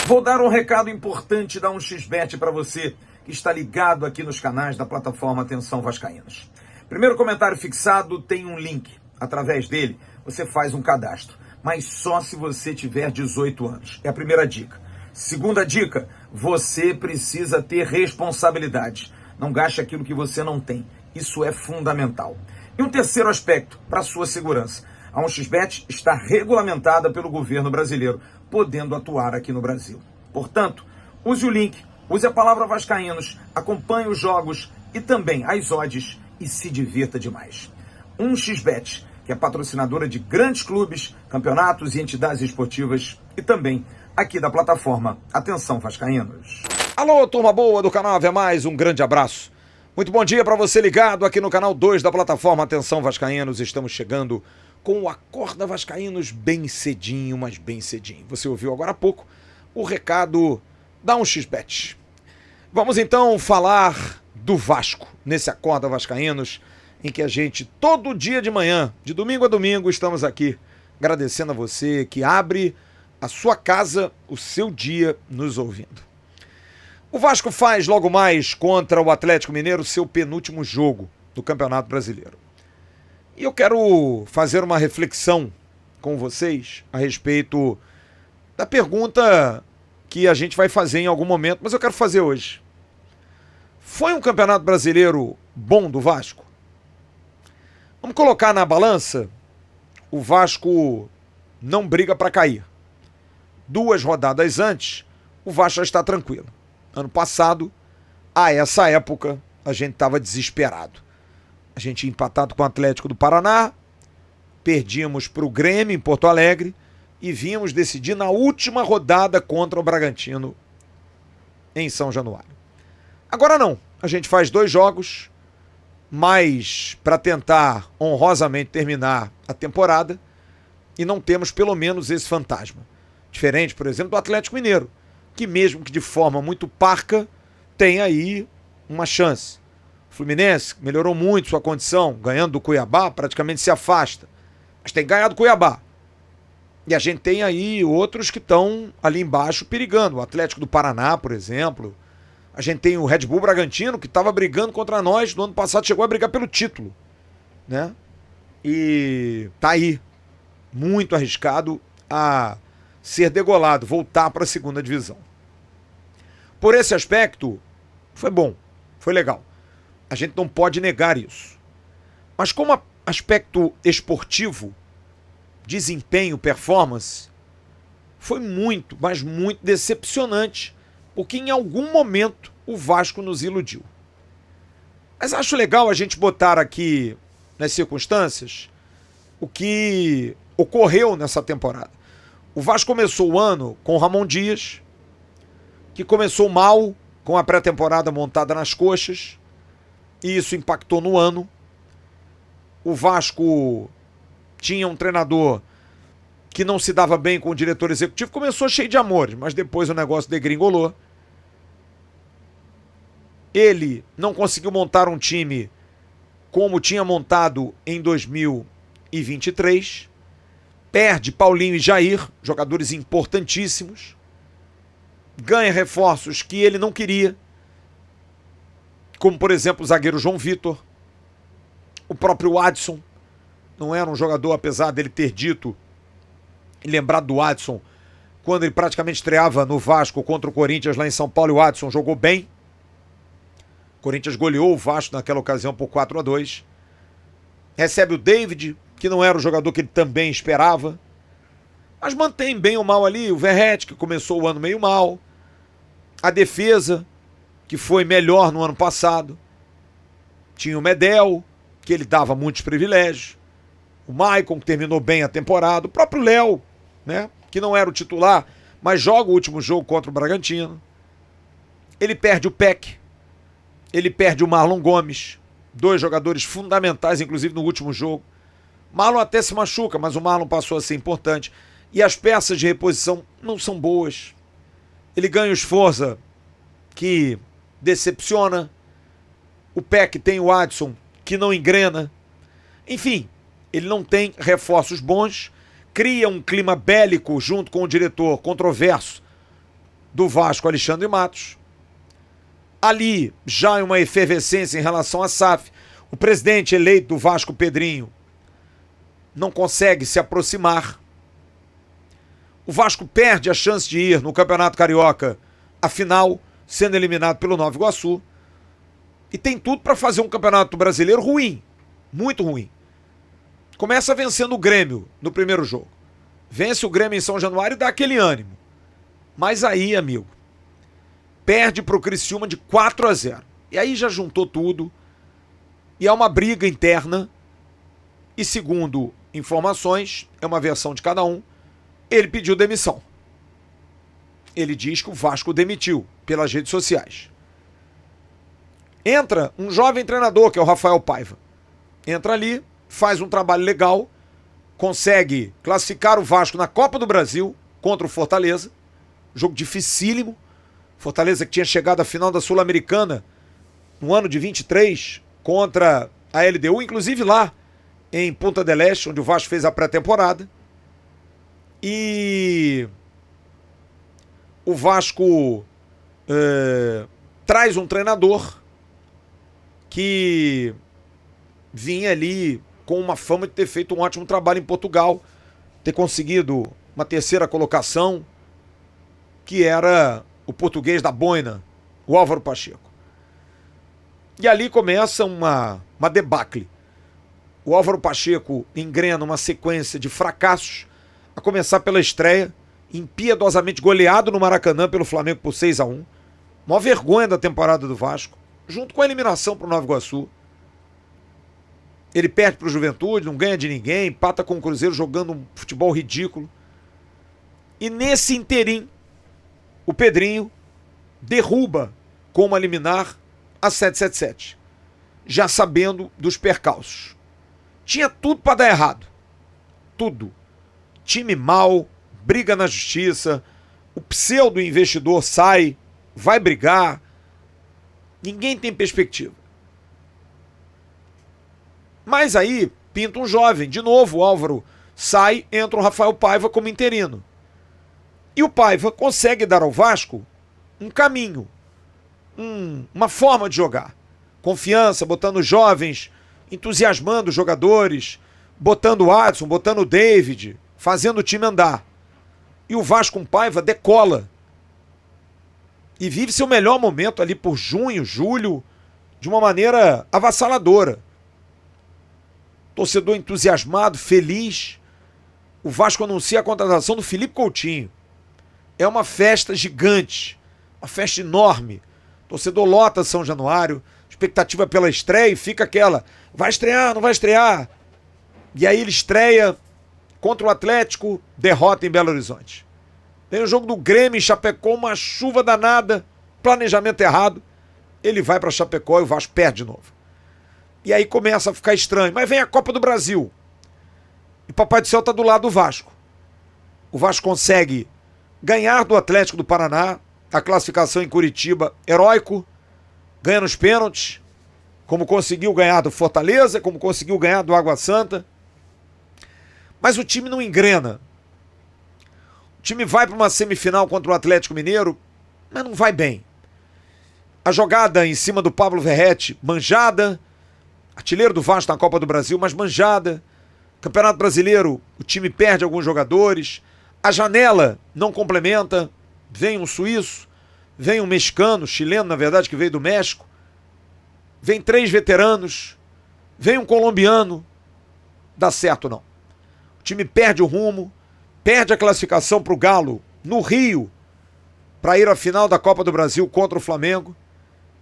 Vou dar um recado importante da 1xBet para você que está ligado aqui nos canais da plataforma Atenção Vascaínos. Primeiro comentário fixado tem um link. Através dele, você faz um cadastro, mas só se você tiver 18 anos. É a primeira dica. Segunda dica, você precisa ter responsabilidade. Não gaste aquilo que você não tem. Isso é fundamental. E um terceiro aspecto, para a sua segurança. A 1xBet está regulamentada pelo governo brasileiro, podendo atuar aqui no Brasil. Portanto, use o link, use a palavra Vascaínos, acompanhe os jogos e também as odds e se divirta demais. 1xBet, que é patrocinadora de grandes clubes, campeonatos e entidades esportivas e também aqui da plataforma Atenção Vascaínos. Alô, turma boa do canal Ave Mais, um grande abraço. Muito bom dia para você ligado aqui no canal 2 da plataforma Atenção Vascaínos. Estamos chegando com o Acorda Vascaínos bem cedinho, mas bem cedinho. Você ouviu agora há pouco o recado da 1xBet. Vamos então falar do Vasco, nesse Acorda Vascaínos, em que a gente, todo dia de manhã, de domingo a domingo, estamos aqui agradecendo a você que abre a sua casa, o seu dia, nos ouvindo. O Vasco faz logo mais contra o Atlético Mineiro seu penúltimo jogo do Campeonato Brasileiro. E eu quero fazer uma reflexão com vocês a respeito da pergunta que a gente vai fazer em algum momento, mas eu quero fazer hoje. Foi um Campeonato Brasileiro bom do Vasco? Vamos colocar na balança, o Vasco não briga para cair. 2 rodadas antes, o Vasco já está tranquilo. Ano passado, a essa época, a gente estava desesperado. A gente tinha empatado com o Atlético do Paraná, perdíamos para o Grêmio em Porto Alegre e vínhamos decidir na última rodada contra o Bragantino em São Januário. Agora não, a gente faz 2 jogos, mas para tentar honrosamente terminar a temporada e não temos pelo menos esse fantasma. Diferente, por exemplo, do Atlético Mineiro, que mesmo que de forma muito parca, tem aí uma chance. O Fluminense melhorou muito sua condição, ganhando do Cuiabá, praticamente se afasta. Mas tem ganhado do Cuiabá. E a gente tem aí outros que estão ali embaixo perigando. O Atlético do Paraná, por exemplo. A gente tem o Red Bull Bragantino, que estava brigando contra nós no ano passado, chegou a brigar pelo título, né? E tá aí, muito arriscado a ser degolado, voltar para a segunda divisão. Por esse aspecto, foi bom, foi legal. A gente não pode negar isso. Mas como aspecto esportivo, desempenho, performance, foi muito, mas muito decepcionante, porque em algum momento o Vasco nos iludiu. Mas acho legal a gente botar aqui nas circunstâncias o que ocorreu nessa temporada. O Vasco começou o ano com o Ramon Dias, que começou mal, com a pré-temporada montada nas coxas, e isso impactou no ano. O Vasco tinha um treinador que não se dava bem com o diretor executivo, começou cheio de amores, mas depois o negócio degringolou. Ele não conseguiu montar um time como tinha montado em 2023. Perde Paulinho e Jair, jogadores importantíssimos. Ganha reforços que ele não queria, como por exemplo o zagueiro João Vitor. O próprio Adson não era um jogador, apesar dele ter dito e lembrado do Adson, quando ele praticamente estreava no Vasco contra o Corinthians lá em São Paulo, e o Adson jogou bem. O Corinthians goleou o Vasco naquela ocasião por 4-2. Recebe o David, que não era o jogador que ele também esperava, mas mantém bem ou mal ali o Verratti, que começou o ano meio mal. A defesa, que foi melhor no ano passado. Tinha o Medel, que ele dava muitos privilégios. O Maicon, que terminou bem a temporada. O próprio Léo, né, que não era o titular, mas joga o último jogo contra o Bragantino. Ele perde o Peck. Ele perde o Marlon Gomes. 2 jogadores fundamentais, inclusive no último jogo. Marlon até se machuca, mas o Marlon passou a ser importante. E as peças de reposição não são boas. Ele ganha o Sforza, que decepciona. O Peck tem o Adson, que não engrena. Enfim, ele não tem reforços bons, cria um clima bélico junto com o diretor controverso do Vasco, Alexandre Matos. Ali já é uma efervescência em relação à SAF. O presidente eleito do Vasco, Pedrinho, não consegue se aproximar. O Vasco perde a chance de ir no Campeonato Carioca à final, sendo eliminado pelo Nova Iguaçu. E tem tudo para fazer um Campeonato Brasileiro ruim, muito ruim. Começa vencendo o Grêmio no primeiro jogo. Vence o Grêmio em São Januário e dá aquele ânimo. Mas aí, amigo, perde para o Criciúma de 4-0. E aí já juntou tudo. E há uma briga interna. E segundo informações, é uma versão de cada um, ele pediu demissão. Ele diz que o Vasco demitiu pelas redes sociais. Entra um jovem treinador, que é o Rafael Paiva. Entra ali, faz um trabalho legal, consegue classificar o Vasco na Copa do Brasil contra o Fortaleza. Jogo dificílimo. Fortaleza que tinha chegado à final da Sul-Americana no ano de 23 contra a LDU, inclusive lá em Punta del Este, onde o Vasco fez a pré-temporada. E o Vasco traz um treinador que vinha ali com uma fama de ter feito um ótimo trabalho em Portugal, ter conseguido uma terceira colocação, que era o português da boina, o Álvaro Pacheco. E ali começa uma debacle. O Álvaro Pacheco engrena uma sequência de fracassos, a começar pela estreia, impiedosamente goleado no Maracanã pelo Flamengo por 6-1. Maior vergonha da temporada do Vasco, junto com a eliminação para o Nova Iguaçu. Ele perde para o Juventude, não ganha de ninguém, empata com o Cruzeiro jogando um futebol ridículo. E nesse interim, o Pedrinho derruba como liminar a 777, já sabendo dos percalços. Tinha tudo para dar errado. Tudo. Time mal, briga na justiça, o pseudo-investidor sai, vai brigar. Ninguém tem perspectiva. Mas aí, pinta um jovem. De novo, o Álvaro sai, entra o Rafael Paiva como interino. E o Paiva consegue dar ao Vasco um caminho, uma forma de jogar. Confiança, botando jovens, entusiasmando os jogadores, botando o Adson, botando o David, fazendo o time andar. E o Vasco com Paiva decola. E vive seu melhor momento ali por junho, julho, de uma maneira avassaladora. Torcedor entusiasmado, feliz. O Vasco anuncia a contratação do Felipe Coutinho. É uma festa gigante, uma festa enorme. Torcedor lota São Januário, expectativa pela estreia e fica aquela, vai estrear, não vai estrear? E aí ele estreia contra o Atlético, derrota em Belo Horizonte. Tem o jogo do Grêmio em Chapecó, uma chuva danada, planejamento errado. Ele vai para Chapecó e o Vasco perde de novo. E aí começa a ficar estranho. Mas vem a Copa do Brasil. E Papai do Céu está do lado do Vasco. O Vasco consegue ganhar do Atlético do Paraná, a classificação em Curitiba, heróico, ganha nos pênaltis, como conseguiu ganhar do Fortaleza, como conseguiu ganhar do Água Santa. Mas o time não engrena. O time vai para uma semifinal contra o Atlético Mineiro, mas não vai bem. A jogada em cima do Pablo Verrete, manjada. Artilheiro do Vasco na Copa do Brasil, mas manjada. Campeonato Brasileiro, o time perde alguns jogadores. A janela não complementa. Vem um suíço, vem um mexicano, chileno na verdade, que veio do México. Vem 3 veteranos, vem um colombiano. Dá certo não. O time perde o rumo, perde a classificação para o Galo no Rio, para ir à final da Copa do Brasil contra o Flamengo.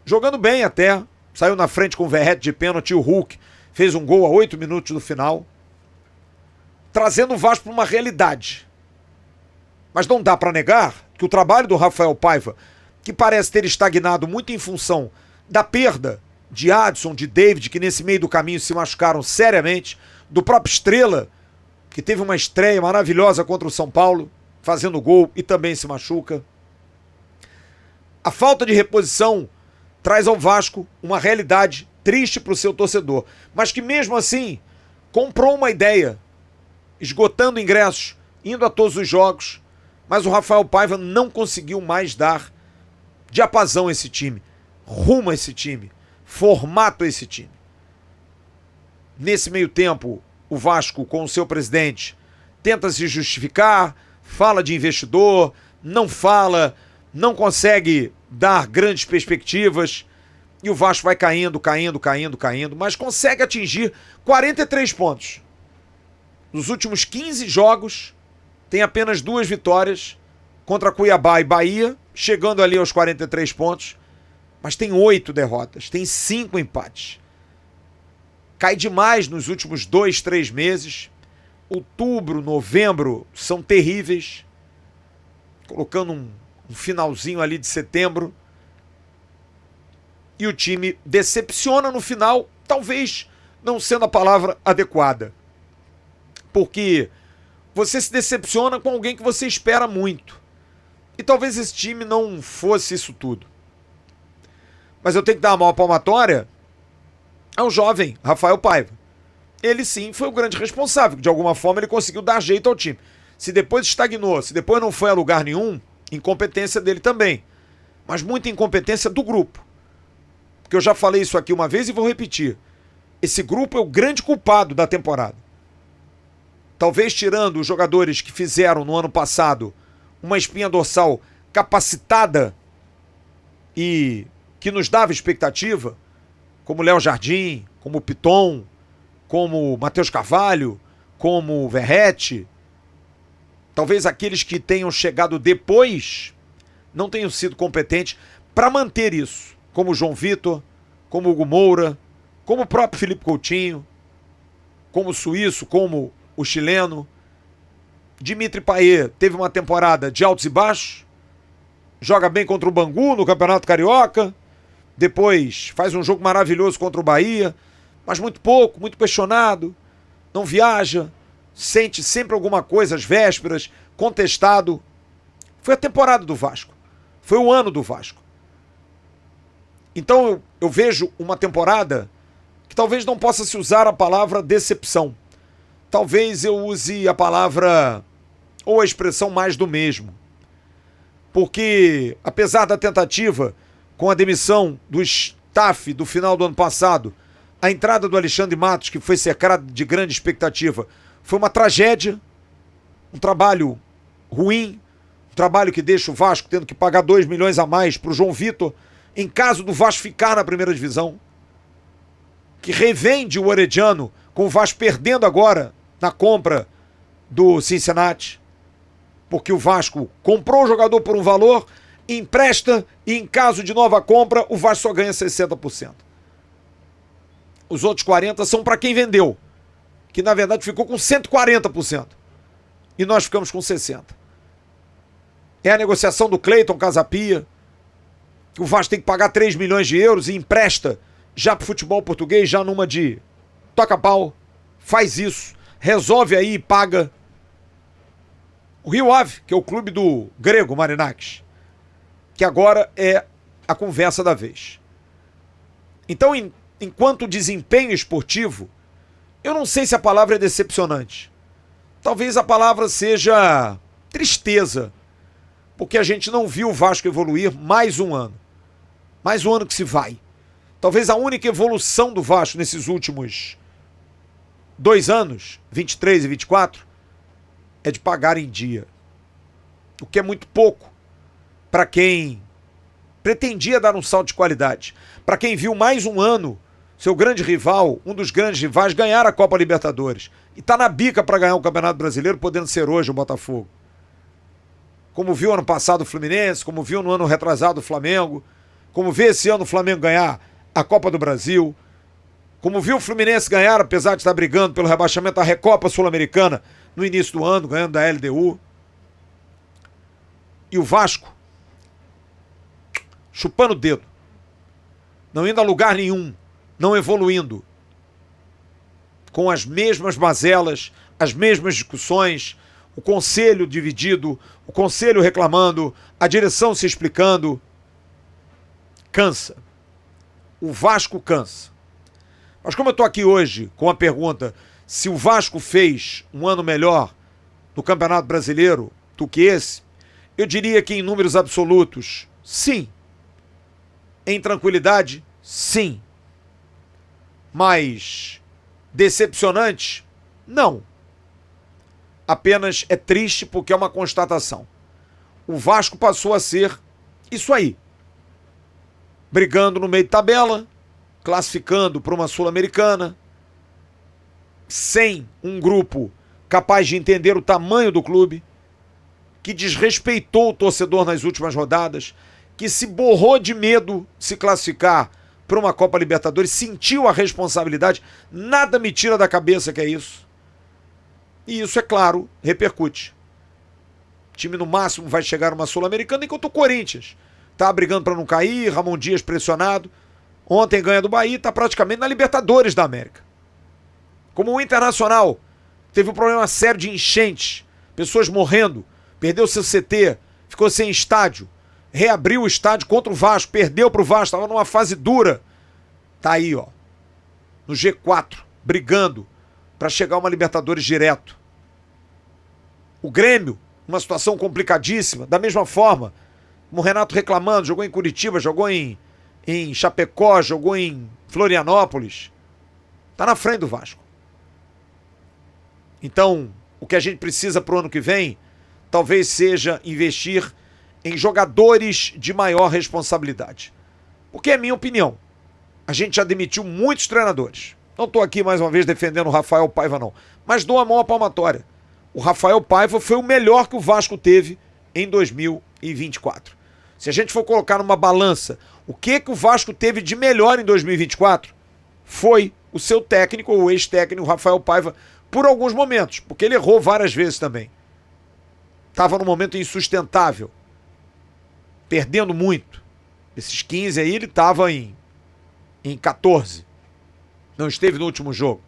Jogando bem até, saiu na frente com o Verrete de pênalti, o Hulk fez um gol a 8 minutos do final. Trazendo o Vasco para uma realidade. Mas não dá para negar que o trabalho do Rafael Paiva, que parece ter estagnado muito em função da perda de Adson, de David, que nesse meio do caminho se machucaram seriamente, do próprio Estrela, que teve uma estreia maravilhosa contra o São Paulo, fazendo gol e também se machuca. A falta de reposição traz ao Vasco uma realidade triste para o seu torcedor, mas que mesmo assim comprou uma ideia, esgotando ingressos, indo a todos os jogos, mas o Rafael Paiva não conseguiu mais dar diapasão a esse time, rumo a esse time, formato a esse time. Nesse meio tempo, o Vasco, com o seu presidente, tenta se justificar, fala de investidor, não fala, não consegue dar grandes perspectivas, e o Vasco vai caindo, mas consegue atingir 43 pontos. Nos últimos 15 jogos, tem apenas 2 vitórias contra Cuiabá e Bahia, chegando ali aos 43 pontos, mas tem 8 derrotas, tem 5 empates. Cai demais nos últimos 2, 3 meses. Outubro, novembro são terríveis, colocando um finalzinho ali de setembro. E o time decepciona no final, talvez não sendo a palavra adequada. Porque você se decepciona com alguém que você espera muito. E talvez esse time não fosse isso tudo. Mas eu tenho que dar uma palmatória ao jovem Rafael Paiva. Ele sim foi o grande responsável, que de alguma forma ele conseguiu dar jeito ao time. Se depois estagnou, se depois não foi a lugar nenhum, incompetência dele também. Mas muita incompetência do grupo. Porque eu já falei isso aqui uma vez e vou repetir. Esse grupo é o grande culpado da temporada. Talvez tirando os jogadores que fizeram no ano passado uma espinha dorsal capacitada e que nos dava expectativa, como Léo Jardim, como Piton, como Matheus Carvalho, como Verrete. Talvez aqueles que tenham chegado depois não tenham sido competentes para manter isso, como o João Vitor, como o Hugo Moura, como o próprio Felipe Coutinho, como o suíço, como o chileno. Dimitri Payet teve uma temporada de altos e baixos, joga bem contra o Bangu no Campeonato Carioca, depois faz um jogo maravilhoso contra o Bahia, mas muito pouco, muito questionado, não viaja, sente sempre alguma coisa às vésperas, contestado. Foi a temporada do Vasco, foi o ano do Vasco. Então eu vejo uma temporada que talvez não possa se usar a palavra decepção. Talvez eu use a palavra ou a expressão mais do mesmo. Porque, apesar da tentativa com a demissão do staff do final do ano passado, a entrada do Alexandre Matos, que foi cercado de grande expectativa, foi uma tragédia, um trabalho ruim, um trabalho que deixa o Vasco tendo que pagar 2 milhões a mais para o João Vitor, em caso do Vasco ficar na primeira divisão, que revende o Orediano, com o Vasco perdendo agora na compra do Cincinnati, porque o Vasco comprou o jogador por um valor, empresta e em caso de nova compra o Vasco só ganha 60%. Os outros 40% são para quem vendeu, que na verdade ficou com 140%. E nós ficamos com 60%. É a negociação do Cleiton Casapia, que o Vasco tem que pagar 3 milhões de euros e empresta já para o futebol português, já numa de toca-pau, faz isso, resolve aí e paga. O Rio Ave, que é o clube do grego Marinakis, que agora é a conversa da vez. Então, enquanto desempenho esportivo, eu não sei se a palavra é decepcionante. Talvez a palavra seja tristeza, porque a gente não viu o Vasco evoluir mais um ano. Mais um ano que se vai. Talvez a única evolução do Vasco nesses últimos 2 anos, 23 e 24, é de pagar em dia. O que é muito pouco para quem pretendia dar um salto de qualidade. Para quem viu mais um ano seu grande rival, um dos grandes rivais, ganhar a Copa Libertadores. E está na bica para ganhar o Campeonato Brasileiro, podendo ser hoje o Botafogo. Como viu ano passado o Fluminense, como viu no ano retrasado o Flamengo, como vê esse ano o Flamengo ganhar a Copa do Brasil, como viu o Fluminense ganhar, apesar de estar brigando pelo rebaixamento, a Recopa Sul-Americana no início do ano, ganhando da LDU. E o Vasco chupando o dedo, não indo a lugar nenhum, não evoluindo, com as mesmas mazelas, as mesmas discussões, o conselho dividido, o conselho reclamando, a direção se explicando. Cansa. O Vasco cansa. Mas como eu estou aqui hoje com a pergunta se o Vasco fez um ano melhor no Campeonato Brasileiro do que esse, eu diria que em números absolutos, sim. Em tranquilidade, sim. Mas decepcionante? Não. Apenas é triste porque é uma constatação. O Vasco passou a ser isso aí. Brigando no meio de tabela, classificando para uma Sul-Americana, sem um grupo capaz de entender o tamanho do clube, que desrespeitou o torcedor nas últimas rodadas, que se borrou de medo de se classificar para uma Copa Libertadores, sentiu a responsabilidade, nada me tira da cabeça que é isso. E isso, é claro, repercute. O time no máximo vai chegar numa Sul-Americana, enquanto o Corinthians tá brigando para não cair, Ramon Dias pressionado, ontem ganha do Bahia, tá praticamente na Libertadores da América. Como o Internacional teve um problema sério de enchente, pessoas morrendo, perdeu seu CT, ficou sem estádio, reabriu o estádio contra o Vasco, perdeu pro Vasco, estava numa fase dura. Tá aí, ó, no G4, brigando para chegar a uma Libertadores direto. O Grêmio, uma situação complicadíssima, da mesma forma, como o Renato reclamando, jogou em Curitiba, jogou em Chapecó, jogou em Florianópolis. Tá na frente do Vasco. Então, o que a gente precisa pro ano que vem, talvez seja investir em jogadores de maior responsabilidade. Porque é minha opinião. A gente já demitiu muitos treinadores. Não estou aqui mais uma vez defendendo o Rafael Paiva, não. Mas dou a mão à palmatória. O Rafael Paiva foi o melhor que o Vasco teve em 2024. Se a gente for colocar numa balança o que o Vasco teve de melhor em 2024, foi o seu técnico, ou ex-técnico, Rafael Paiva, por alguns momentos, porque ele errou várias vezes também. Estava num momento insustentável, perdendo muito. Esses 15 aí, ele estava em 14. Não esteve no último jogo.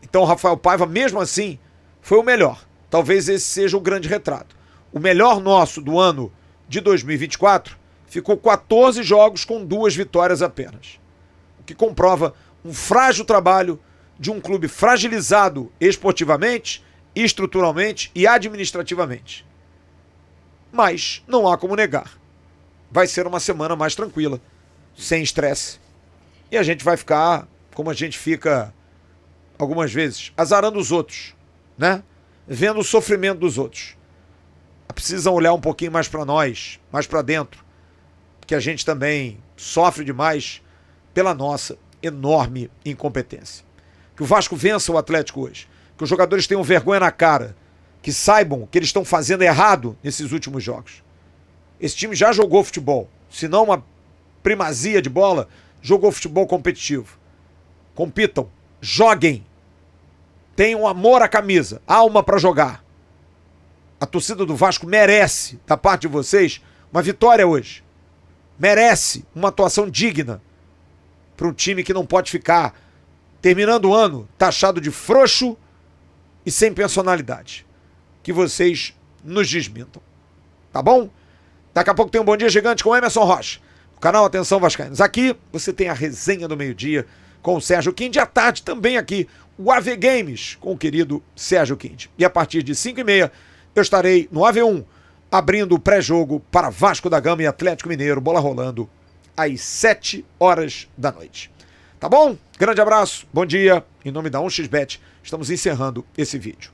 Então o Rafael Paiva, mesmo assim, foi o melhor. Talvez esse seja o grande retrato. O melhor nosso do ano de 2024 ficou 14 jogos com 2 vitórias apenas. O que comprova um frágil trabalho de um clube fragilizado esportivamente, estruturalmente e administrativamente. Mas não há como negar. Vai ser uma semana mais tranquila, sem estresse. E a gente vai ficar, como a gente fica algumas vezes, azarando os outros, né? Vendo o sofrimento dos outros. Precisa olhar um pouquinho mais para nós, mais para dentro, que a gente também sofre demais pela nossa enorme incompetência. Que o Vasco vença o Atlético hoje, que os jogadores tenham vergonha na cara, que saibam que eles estão fazendo errado nesses últimos jogos. Esse time já jogou futebol, se não uma primazia de bola, jogou futebol competitivo. Compitam, joguem, tenham amor à camisa, alma para jogar. A torcida do Vasco merece, da parte de vocês, uma vitória hoje. Merece uma atuação digna para um time que não pode ficar, terminando o ano, taxado de frouxo e sem personalidade. Que vocês nos desmintam. Tá bom? Daqui a pouco tem um Bom Dia Gigante com Emerson Rocha. O canal Atenção Vascaínos. Aqui você tem a resenha do meio-dia com o Sérgio Quinde. À tarde também aqui o AV Games com o querido Sérgio Quinde. E a partir de 5h30 eu estarei no AV1 abrindo o pré-jogo para Vasco da Gama e Atlético Mineiro, bola rolando às 7 horas da noite. Tá bom? Grande abraço, bom dia. Em nome da 1xBet, estamos encerrando esse vídeo.